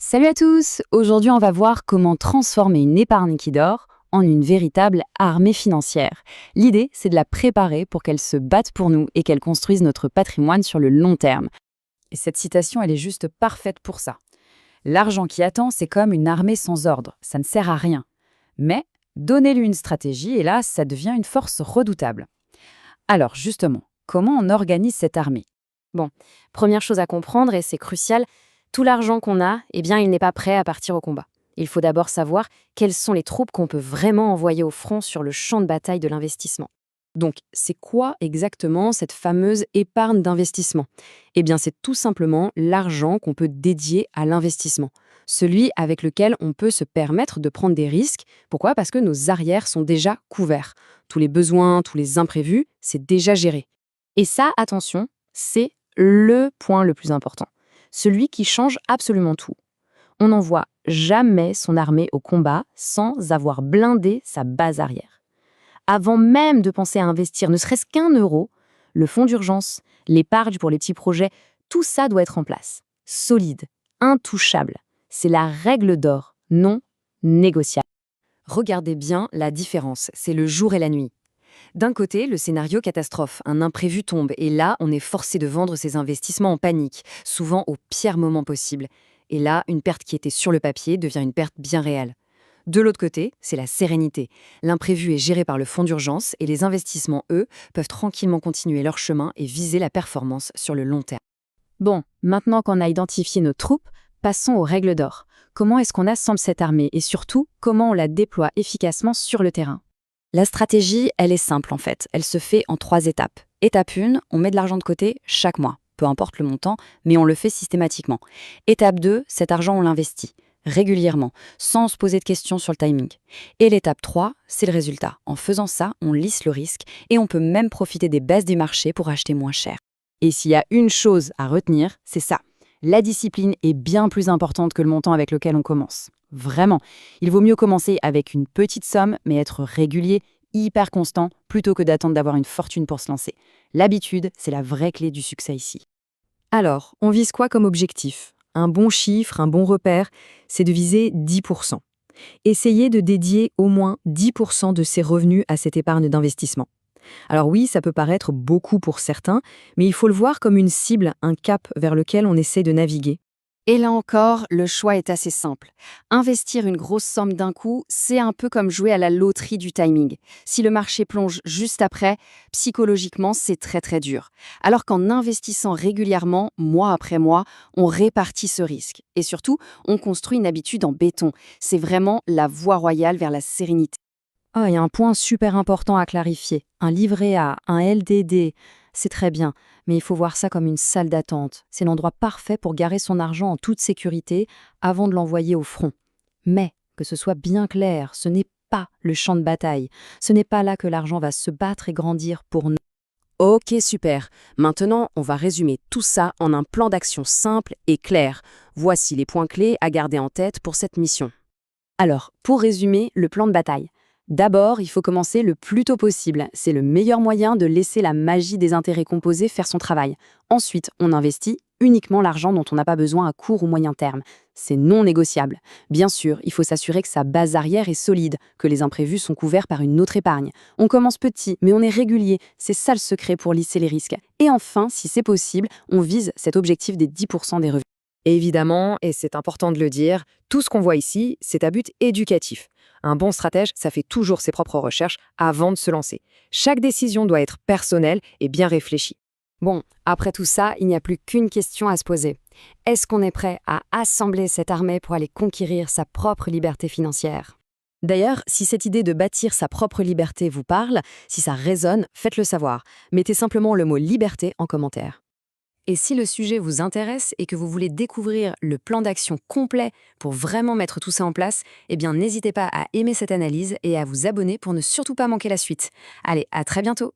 Salut à tous! Aujourd'hui, on va voir comment transformer une épargne qui dort en une véritable armée financière. L'idée, c'est de la préparer pour qu'elle se batte pour nous et qu'elle construise notre patrimoine sur le long terme. Et cette citation, elle est juste parfaite pour ça. L'argent qui attend, c'est comme une armée sans ordre, ça ne sert à rien. Mais donnez-lui une stratégie et là, ça devient une force redoutable. Alors justement, comment on organise cette armée? Bon, première chose à comprendre, et c'est crucial, tout l'argent qu'on a, eh bien, il n'est pas prêt à partir au combat. Il faut d'abord savoir quelles sont les troupes qu'on peut vraiment envoyer au front sur le champ de bataille de l'investissement. Donc, c'est quoi exactement cette fameuse épargne d'investissement? Eh bien, c'est tout simplement l'argent qu'on peut dédier à l'investissement. Celui avec lequel on peut se permettre de prendre des risques. Pourquoi? Parce que nos arrières sont déjà couverts. Tous les besoins, tous les imprévus, c'est déjà géré. Et ça, attention, c'est le point le plus important. Celui qui change absolument tout. On n'envoie jamais son armée au combat sans avoir blindé sa base arrière. Avant même de penser à investir ne serait-ce qu'un euro, le fonds d'urgence, l'épargne pour les petits projets, tout ça doit être en place. Solide, intouchable. C'est la règle d'or, non négociable. Regardez bien la différence, c'est le jour et la nuit. D'un côté, le scénario catastrophe, un imprévu tombe, et là, on est forcé de vendre ses investissements en panique, souvent au pire moment possible. Et là, une perte qui était sur le papier devient une perte bien réelle. De l'autre côté, c'est la sérénité. L'imprévu est géré par le fonds d'urgence et les investissements, eux, peuvent tranquillement continuer leur chemin et viser la performance sur le long terme. Bon, maintenant qu'on a identifié nos troupes, passons aux règles d'or. Comment est-ce qu'on assemble cette armée et surtout, comment on la déploie efficacement sur le terrain? La stratégie, elle est simple en fait. Elle se fait en 3 étapes. Étape 1, on met de l'argent de côté chaque mois. Peu importe le montant, mais on le fait systématiquement. Étape 2, cet argent, on l'investit régulièrement, sans se poser de questions sur le timing. Et l'étape 3, c'est le résultat. En faisant ça, on lisse le risque et on peut même profiter des baisses du marché pour acheter moins cher. Et s'il y a une chose à retenir, c'est ça. La discipline est bien plus importante que le montant avec lequel on commence. Vraiment. Il vaut mieux commencer avec une petite somme, mais être régulier, hyper constant, plutôt que d'attendre d'avoir une fortune pour se lancer. L'habitude, c'est la vraie clé du succès ici. Alors, on vise quoi comme objectif? Un bon chiffre, un bon repère, c'est de viser 10%. Essayez de dédier au moins 10% de ses revenus à cette épargne d'investissement. Alors oui, ça peut paraître beaucoup pour certains, mais il faut le voir comme une cible, un cap vers lequel on essaie de naviguer. Et là encore, le choix est assez simple. Investir une grosse somme d'un coup, c'est un peu comme jouer à la loterie du timing. Si le marché plonge juste après, psychologiquement, c'est très très dur. Alors qu'en investissant régulièrement, mois après mois, on répartit ce risque. Et surtout, on construit une habitude en béton. C'est vraiment la voie royale vers la sérénité. Ah, il y a un point super important à clarifier. Un livret A, un LDD, c'est très bien, mais il faut voir ça comme une salle d'attente. C'est l'endroit parfait pour garer son argent en toute sécurité avant de l'envoyer au front. Mais, que ce soit bien clair, ce n'est pas le champ de bataille. Ce n'est pas là que l'argent va se battre et grandir pour nous. Ok, super. Maintenant, on va résumer tout ça en un plan d'action simple et clair. Voici les points clés à garder en tête pour cette mission. Alors, pour résumer, le plan de bataille. D'abord, il faut commencer le plus tôt possible. C'est le meilleur moyen de laisser la magie des intérêts composés faire son travail. Ensuite, on investit uniquement l'argent dont on n'a pas besoin à court ou moyen terme. C'est non négociable. Bien sûr, il faut s'assurer que sa base arrière est solide, que les imprévus sont couverts par une autre épargne. On commence petit, mais on est régulier. C'est ça le secret pour lisser les risques. Et enfin, si c'est possible, on vise cet objectif des 10% des revenus. Évidemment, et c'est important de le dire, tout ce qu'on voit ici, c'est à but éducatif. Un bon stratège, ça fait toujours ses propres recherches avant de se lancer. Chaque décision doit être personnelle et bien réfléchie. Bon, après tout ça, il n'y a plus qu'une question à se poser. Est-ce qu'on est prêt à assembler cette armée pour aller conquérir sa propre liberté financière? D'ailleurs, si cette idée de bâtir sa propre liberté vous parle, si ça résonne, faites-le savoir. Mettez simplement le mot liberté en commentaire. Et si le sujet vous intéresse et que vous voulez découvrir le plan d'action complet pour vraiment mettre tout ça en place, eh bien n'hésitez pas à aimer cette analyse et à vous abonner pour ne surtout pas manquer la suite. Allez, à très bientôt!